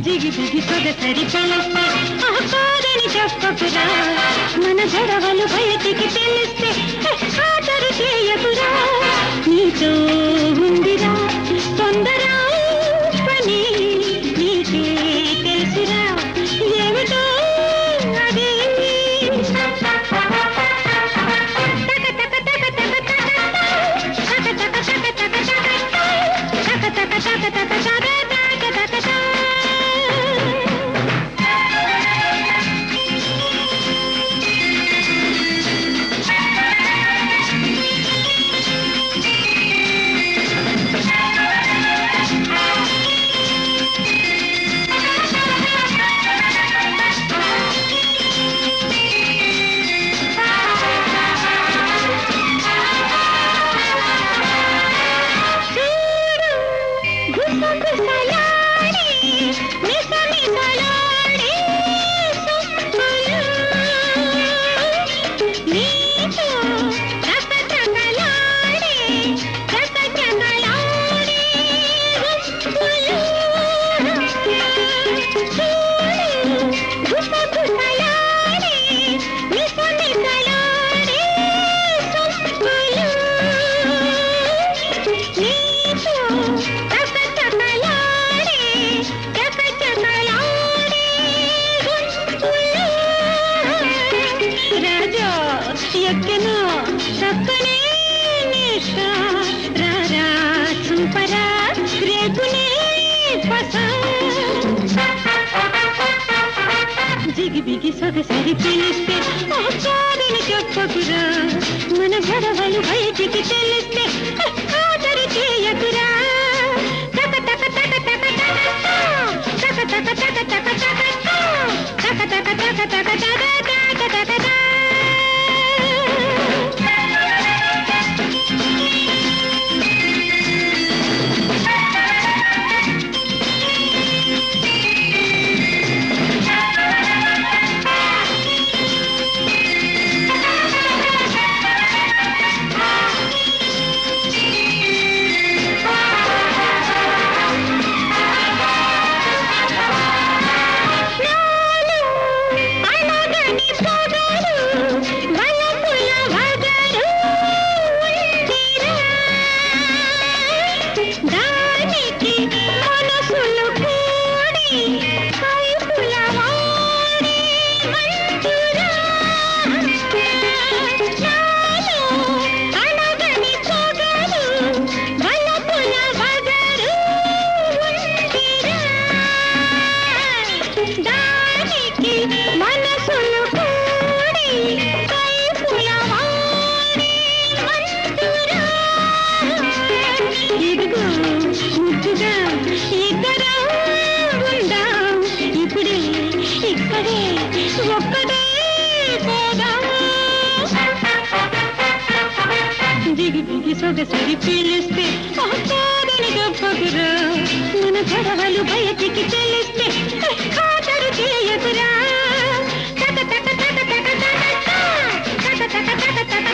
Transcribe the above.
జిగి బిగి సొగసరి పిలిస్తే కాదని చెప్పకురా, మన గొడవలు బయటికి తెలిస్తే ఖాతరు చేయకురా. నీతో ఉందిరా తొందర పని, నీకే తెలుసురా ఏమిటో అది. ఎక్కెను చక్కనే నిష రారా చంపరా రేకునే పస. జిగి బిగి సొగసరి పిలిస్తే కాదని చెప్పకురా, మన గొడవలు బయటికి తెలిస్తే ఖాతరు చేయకురా. తక తక తక తక తక తక తక తక తక తక తక తక తక తక తక తక తక. జిగి బిగి సొగసరి పిలిస్తే కాదని చెప్పకురా, మన గొడవలు బయటికి తెలిస్తే ఖాతరు చేయకురా. తక తక తక తక తక తక తక తక తక